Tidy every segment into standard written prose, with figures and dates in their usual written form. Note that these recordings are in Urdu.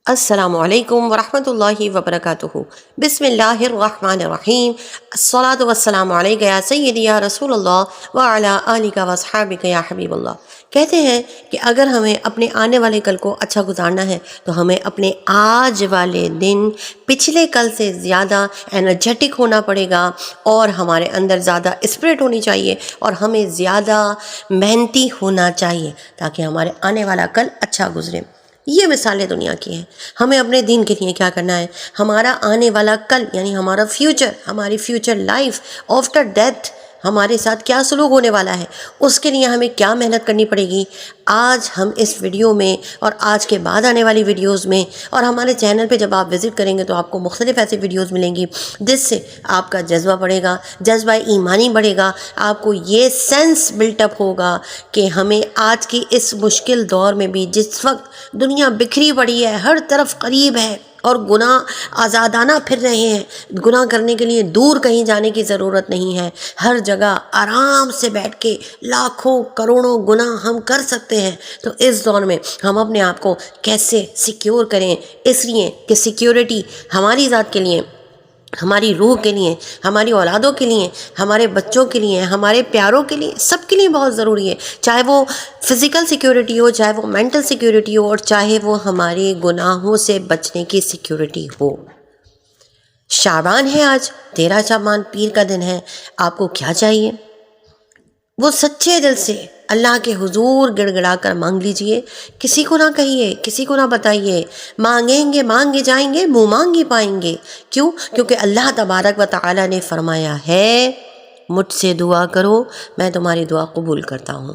السلام علیکم ورحمۃ اللہ وبرکاتہ۔ بسم اللہ الرحمن الرحیم۔ الصلاۃ والسلام علیک یا سیدی یا رسول اللہ وعلی آلک واصحابک یا حبیب اللہ۔ کہتے ہیں کہ اگر ہمیں اپنے آنے والے کل کو اچھا گزارنا ہے تو ہمیں اپنے آج والے دن پچھلے کل سے زیادہ انرجیٹک ہونا پڑے گا، اور ہمارے اندر زیادہ اسپرٹ ہونی چاہیے، اور ہمیں زیادہ محنتی ہونا چاہیے تاکہ ہمارے آنے والا کل اچھا گزرے۔ یہ مثالیں دنیا کی ہیں۔ ہمیں اپنے دین کے لیے کیا کرنا ہے، ہمارا آنے والا کل یعنی ہمارا فیوچر، ہماری فیوچر لائف آفٹر ڈیتھ ہمارے ساتھ کیا سلوک ہونے والا ہے، اس کے لیے ہمیں کیا محنت کرنی پڑے گی۔ آج ہم اس ویڈیو میں اور آج کے بعد آنے والی ویڈیوز میں، اور ہمارے چینل پہ جب آپ وزٹ کریں گے تو آپ کو مختلف ایسی ویڈیوز ملیں گی جس سے آپ کا جذبہ بڑھے گا، جذبہ ایمانی بڑھے گا، آپ کو یہ سینس بلٹ اپ ہوگا کہ ہمیں آج کی اس مشکل دور میں بھی، جس وقت دنیا بکھری پڑی ہے، ہر طرف قریب ہے اور گناہ آزادانہ پھر رہے ہیں، گناہ کرنے کے لیے دور کہیں جانے کی ضرورت نہیں ہے، ہر جگہ آرام سے بیٹھ کے لاکھوں کروڑوں گناہ ہم کر سکتے ہیں۔ تو اس دور میں ہم اپنے آپ کو کیسے سیکیور کریں، اس لیے کہ سیکیورٹی ہماری ذات کے لیے، ہماری روح کے لیے، ہماری اولادوں کے لیے، ہمارے بچوں کے لیے، ہمارے پیاروں کے لیے، سب کے لیے بہت ضروری ہے، چاہے وہ فزیکل سیکیورٹی ہو، چاہے وہ مینٹل سیکیورٹی ہو، اور چاہے وہ ہمارے گناہوں سے بچنے کی سیکیورٹی ہو۔ شعبان ہے آج، 13 شعبان، پیر کا دن ہے۔ آپ کو کیا چاہیے؟ وہ سچے دل سے اللہ کے حضور گڑ گڑا کر مانگ لیجئے، کسی کو نہ کہیے، کسی کو نہ بتائیے، مانگیں گے مانگے جائیں گے، منہ مانگی پائیں گے۔ کیوں؟ کیونکہ اللہ تبارک و تعالی نے فرمایا ہے مجھ سے دعا کرو میں تمہاری دعا قبول کرتا ہوں۔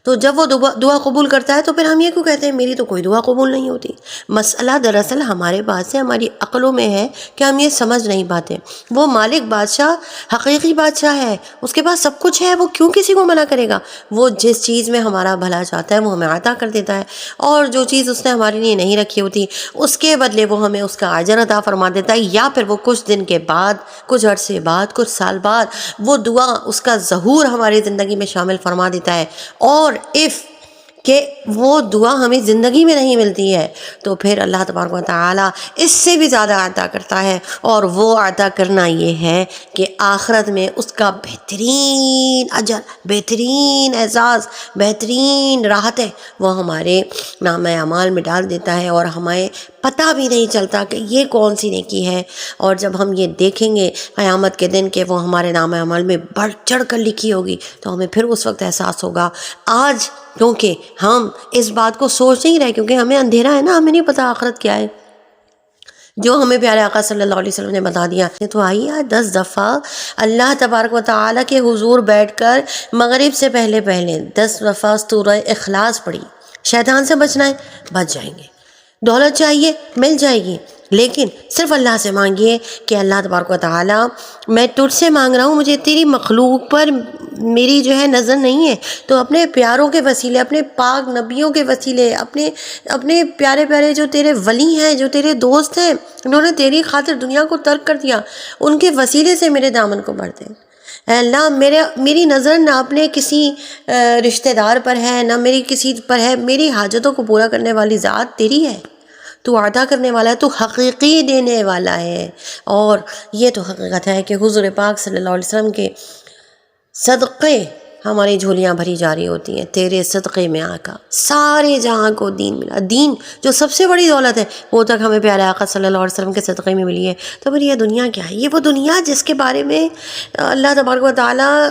تو جب وہ دعا قبول کرتا ہے تو پھر ہم یہ کیوں کہتے ہیں میری تو کوئی دعا قبول نہیں ہوتی؟ مسئلہ دراصل ہمارے پاس ہے، ہماری عقلوں میں ہے کہ ہم یہ سمجھ نہیں پاتے۔ وہ مالک بادشاہ حقیقی بادشاہ ہے، اس کے پاس سب کچھ ہے، وہ کیوں کسی کو منع کرے گا؟ وہ جس چیز میں ہمارا بھلا چاہتا ہے وہ ہمیں عطا کر دیتا ہے، اور جو چیز اس نے ہمارے لیے نہیں رکھی ہوتی اس کے بدلے وہ ہمیں اس کا اجر عطا فرما دیتا ہے، یا پھر وہ کچھ دن کے بعد، کچھ عرصے بعد، کچھ سال بعد وہ دعا، اس کا ظہور ہماری زندگی میں شامل فرما دیتا ہے۔ اور کہ وہ دعا ہمیں زندگی میں نہیں ملتی ہے تو پھر اللہ تبارک و تعالیٰ اس سے بھی زیادہ عطا کرتا ہے، اور وہ عطا کرنا یہ ہے کہ آخرت میں اس کا بہترین اجر، بہترین اعزاز، بہترین راحت ہے وہ ہمارے نامہ اعمال میں ڈال دیتا ہے، اور ہمیں پتہ بھی نہیں چلتا کہ یہ کون سی نیکی ہے۔ اور جب ہم یہ دیکھیں گے قیامت کے دن کہ وہ ہمارے نامہ اعمال میں بڑھ چڑھ کر لکھی ہوگی تو ہمیں پھر اس وقت احساس ہوگا۔ آج کیونکہ ہم اس بات کو سوچ نہیں رہے، کیونکہ ہمیں اندھیرا ہے نا، ہمیں نہیں پتہ آخرت کیا ہے، جو ہمیں پیارے آقا صلی اللہ علیہ وسلم نے بتا دیا۔ تو آئیے آج 10 دفعہ اللہ تبارک و تعالیٰ کے حضور بیٹھ کر مغرب سے پہلے 10 دفعہ سورہ اخلاص پڑھی۔ شیطان سے بچنا ہے، بچ جائیں گے۔ دولت چاہیے، مل جائے گی، لیکن صرف اللہ سے مانگیے کہ اللہ تبارک و تعالیٰ میں تجھ سے مانگ رہا ہوں، مجھے تیری مخلوق پر میری جو ہے نظر نہیں ہے، تو اپنے پیاروں کے وسیلے، اپنے پاک نبیوں کے وسیلے، اپنے پیارے پیارے جو تیرے ولی ہیں، جو تیرے دوست ہیں، انہوں نے تیری خاطر دنیا کو ترک کر دیا، ان کے وسیلے سے میرے دامن کو بھر دے۔ اے اللہ میری نظر نہ اپنے کسی رشتہ دار پر ہے، نہ میری کسی پر ہے، میری حاجتوں کو پورا کرنے والی ذات تیری ہے، تو عطا کرنے والا ہے، تو حقیقی دینے والا ہے۔ اور یہ تو حقیقت ہے کہ حضور پاک صلی اللہ علیہ وسلم کے صدقے ہماری جھولیاں بھری جا رہی ہوتی ہیں۔ تیرے صدقے میں آقا سارے جہاں کو دین ملا، دین جو سب سے بڑی دولت ہے وہ تک ہمیں پیارے آقا صلی اللہ علیہ وسلم کے صدقے میں ملی ہے۔ تو پھر یہ دنیا کیا ہے؟ یہ وہ دنیا جس کے بارے میں اللہ تبارک و تعالیٰ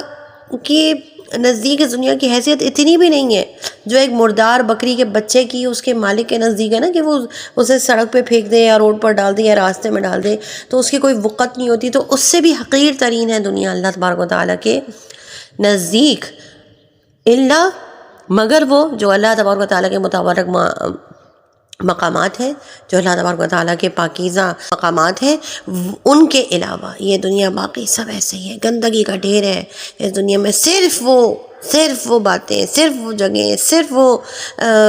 کی نزدیک اس دنیا کی حیثیت اتنی بھی نہیں ہے، جو ایک مردار بکری کے بچے کی اس کے مالک کے نزدیک ہے نا، کہ وہ اسے سڑک پہ پھینک دے یا روڈ پر ڈال دے یا راستے میں ڈال دے تو اس کی کوئی وقت نہیں ہوتی، تو اس سے بھی حقیر ترین ہے دنیا اللہ تبارک و تعالیٰ کے نزدیک، اللہ مگر وہ جو اللہ تبارک و تعالیٰ کے متبرک مقامات ہیں، جو اللہ تبارک و تعالیٰ کے پاکیزہ مقامات ہیں، ان کے علاوہ یہ دنیا باقی سب ایسے ہی ہے، گندگی کا ڈھیر ہے اس دنیا میں۔ صرف وہ باتیں، صرف وہ جگہیں، صرف وہ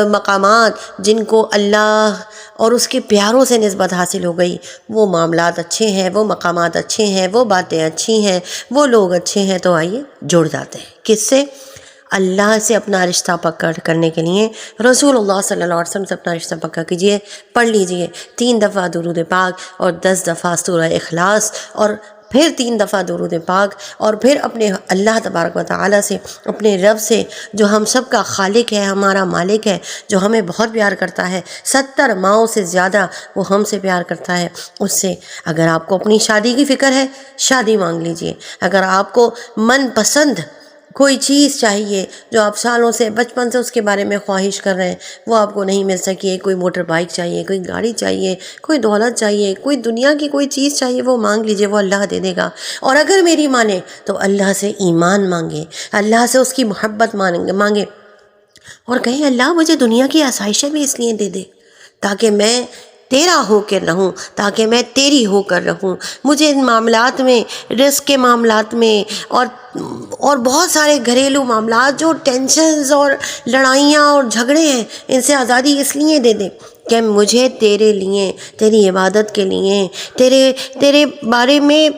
مقامات جن کو اللہ اور اس کے پیاروں سے نسبت حاصل ہو گئی، وہ معاملات اچھے ہیں، وہ مقامات اچھے ہیں، وہ باتیں اچھی ہیں، وہ لوگ اچھے ہیں، تو آئیے جڑ جاتے ہیں کس سے؟ اللہ سے اپنا رشتہ پکا کرنے کے لیے رسول اللہ صلی اللہ علیہ وسلم سے اپنا رشتہ پکا کیجئے. پڑھ لیجئے 3 دفعہ درود پاک اور 10 دفعہ سورہ اخلاص اور پھر 3 دفعہ درود پاک، اور پھر اپنے اللہ تبارک و تعالیٰ سے، اپنے رب سے جو ہم سب کا خالق ہے، ہمارا مالک ہے، جو ہمیں بہت پیار کرتا ہے، 70 ماؤں سے زیادہ وہ ہم سے پیار کرتا ہے، اس سے اگر آپ کو اپنی شادی کی فکر ہے شادی مانگ لیجئے. اگر آپ کو من پسند کوئی چیز چاہیے جو آپ سالوں سے بچپن سے اس کے بارے میں خواہش کر رہے ہیں، وہ آپ کو نہیں مل سکی، کوئی موٹر بائک چاہیے، کوئی گاڑی چاہیے، کوئی دولت چاہیے، کوئی دنیا کی کوئی چیز چاہیے، وہ مانگ لیجئے، وہ اللہ دے دے گا. اور اگر میری مانے تو اللہ سے ایمان مانگے، اللہ سے اس کی محبت مانگے اور کہیں اللہ مجھے دنیا کی آسائشیں بھی اس لیے دے دے تاکہ میں تیرا ہو کر رہوں، تاکہ میں تیری ہو کر رہوں. مجھے ان معاملات میں، رزق کے معاملات میں اور بہت سارے گھریلو معاملات جو ٹینشنز اور لڑائیاں اور جھگڑے ہیں، ان سے آزادی اس لیے دے دے کہ مجھے تیرے لیے، تیری عبادت کے لیے، تیرے بارے میں،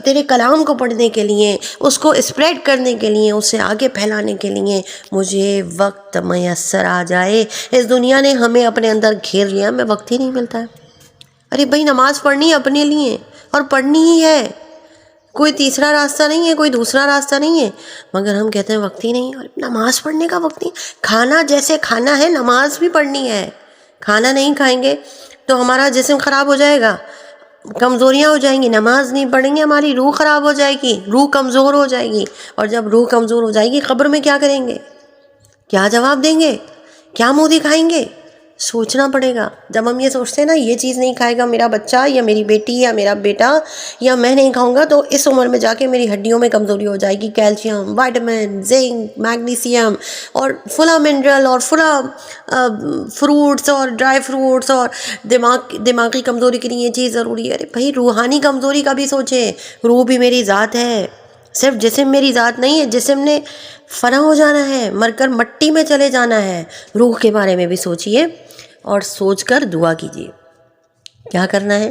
تیرے کلام کو پڑھنے کے لیے، اس کو اسپریڈ کرنے کے لیے، اسے آگے پھیلانے کے لیے مجھے وقت میسر آ جائے. اس دنیا نے ہمیں اپنے اندر گھیر لیا، ہمیں وقت ہی نہیں ملتا ہے. ارے بھائی نماز پڑھنی ہے اپنے لیے، اور پڑھنی ہی ہے، کوئی تیسرا راستہ نہیں ہے، کوئی دوسرا راستہ نہیں ہے، مگر ہم کہتے ہیں وقت ہی نہیں. اور نماز پڑھنے کا وقت نہیں. کھانا جیسے کھانا ہے نماز بھی پڑھنی ہے. کھانا نہیں کھائیں گے تو ہمارا جسم خراب ہو جائے گا، کمزوریاں ہو جائیں گی. نماز نہیں پڑھیں گے ہماری روح خراب ہو جائے گی، روح کمزور ہو جائے گی. اور جب روح کمزور ہو جائے گی قبر میں کیا کریں گے؟ کیا جواب دیں گے؟ کیا منہ دکھائیں گے؟ سوچنا پڑے گا. جب ہم یہ سوچتے ہیں نا یہ چیز نہیں کھائے گا میرا بچہ یا میری بیٹی یا میرا بیٹا یا میں نہیں کھاؤں گا، تو اس عمر میں جا کے میری ہڈیوں میں کمزوری ہو جائے گی. کیلشیم، وائٹامن، زنک، میگنیسیم اور فلاں منرل اور فلاں فروٹس اور ڈرائی فروٹس، اور دماغی کمزوری کے لیے یہ چیز ضروری ہے. ارے بھائی روحانی کمزوری کا بھی سوچے. روح بھی میری ذات ہے، صرف جسم میری ذات نہیں ہے. جسم نے فنا ہو جانا ہے، مر کر مٹی میں چلے جانا ہے. روح کے بارے میں بھی سوچئے اور سوچ کر دعا کیجئے. کیا کرنا ہے؟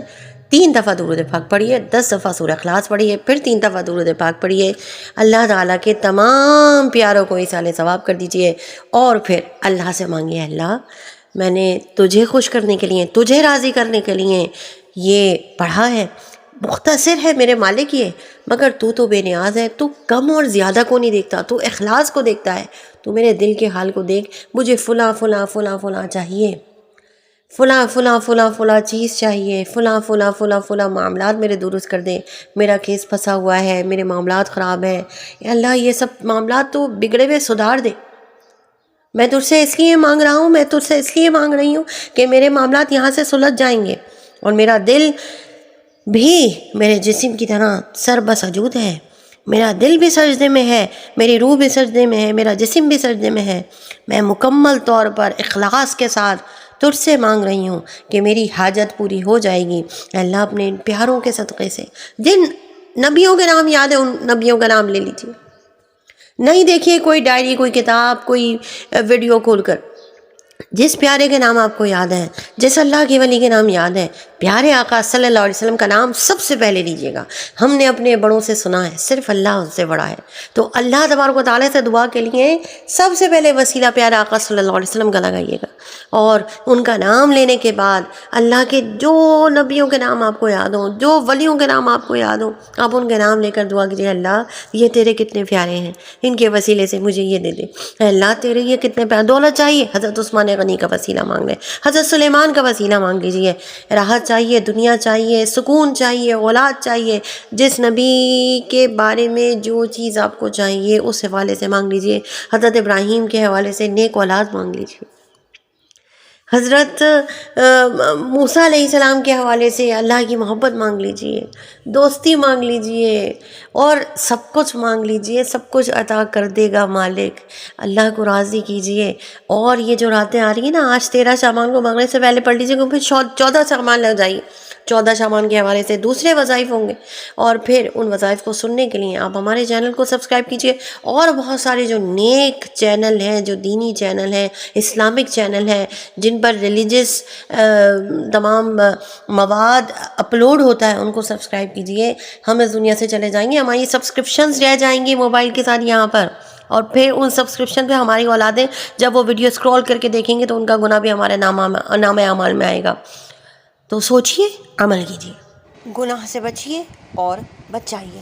3 دفعہ درود پاک پڑھیے، 10 دفعہ سورہ اخلاص پڑھیے، پھر 3 دفعہ درود پاک پڑھیے. اللہ تعالیٰ کے تمام پیاروں کو ایصال ثواب کر دیجئے، اور پھر اللہ سے مانگیے اللہ میں نے تجھے خوش کرنے کے لیے، تجھے راضی کرنے کے لیے یہ پڑھا ہے. مختصر ہے میرے مالک یہ، مگر تو بے نیاز ہے. تو کم اور زیادہ کو نہیں دیکھتا، تو اخلاص کو دیکھتا ہے. تو میرے دل کے حال کو دیکھ. مجھے فلاں فلاں فلاں فلاں چاہیے، فلاں فلاں فلاں فلاں چیز چاہیے، فلاں فلاں فلاں فلاں معاملات میرے درست کر دے. میرا کیس پھنسا ہوا ہے، میرے معاملات خراب ہیں، اللہ یہ سب معاملات تو بگڑے ہوئے سدھار دے. میں تجھ سے اس لیے مانگ رہا ہوں، میں تجھ سے اس لیے مانگ رہی ہوں کہ میرے معاملات یہاں سے سلجھ جائیں گے. اور میرا دل بھی میرے جسم کی طرح سر بسجود ہے. میرا دل بھی سجدے میں ہے، میری روح بھی سجدے میں ہے، میرا جسم بھی سجدے میں ہے. میں مکمل طور پر اخلاص کے ساتھ تجھ سے مانگ رہی ہوں کہ میری حاجت پوری ہو جائے گی. اللہ اپنے ان پیاروں کے صدقے سے جن نبیوں کے نام یاد ہے ان نبیوں کا نام لے لیجیے. نہیں دیکھیے کوئی ڈائری، کوئی کتاب، کوئی ویڈیو کھول کر. جس پیارے کے نام آپ کو یاد ہے، جس اللہ کے ولی کے نام یاد ہے، پیارے آقا صلی اللہ علیہ وسلم کا نام سب سے پہلے لیجئے گا. ہم نے اپنے بڑوں سے سنا ہے صرف اللہ ان سے بڑا ہے، تو اللہ تبارک و تعالیٰ سے دعا کے لیے سب سے پہلے وسیلہ پیارے آقا صلی اللہ علیہ وسلم کا لگائیے گا. اور ان کا نام لینے کے بعد اللہ کے جو نبیوں کے نام آپ کو یاد ہوں، جو ولیوں کے نام آپ کو یاد ہوں، آپ ان کے نام لے کر دعا کیجیے. اللہ یہ تیرے کتنے پیارے ہیں، ان کے وسیلے سے مجھے یہ دے دے. اللہ تیرے یہ کتنے پیارے. دولت چاہیے، حضرت عثمان غنی کا وسیلہ مانگ لیں، حضرت سلیمان کا وسیلہ مانگ لیجیے. راحت چاہیے، دنیا چاہیے، سکون چاہیے، اولاد چاہیے، جس نبی کے بارے میں جو چیز آپ کو چاہیے اس حوالے سے مانگ لیجیے. حضرت ابراہیم کے حوالے سے نیک اولاد مانگ لیجیے. حضرت موسیٰ علیہ السلام کے حوالے سے اللہ کی محبت مانگ لیجئے، دوستی مانگ لیجئے، اور سب کچھ مانگ لیجئے. سب کچھ عطا کر دے گا مالک. اللہ کو راضی کیجئے. اور یہ جو راتیں آ رہی ہیں نا، آج 13 شعبان کو مغرب سے پہلے پڑھ لیجئے، کیونکہ 14 شعبان لگ جائیے. 14 شعبان کے حوالے سے دوسرے وظائف ہوں گے، اور پھر ان وظائف کو سننے کے لیے آپ ہمارے چینل کو سبسکرائب کیجئے. اور بہت سارے جو نیک چینل ہیں، جو دینی چینل ہیں، اسلامک چینل ہیں، جن پر ریلیجس تمام مواد اپلوڈ ہوتا ہے، ان کو سبسکرائب کیجئے. ہم اس دنیا سے چلے جائیں گے، ہماری سبسکرپشنز رہ جائیں گی موبائل کے ساتھ یہاں پر، اور پھر ان سبسکرپشن پہ ہماری اولادیں جب وہ ویڈیو اسکرول کر کے دیکھیں گے تو ان کا گناہ بھی ہمارے نام اعمال میں آئے گا. تو سوچئے، عمل کیجیے، گناہ سے بچیے اور بچائیے.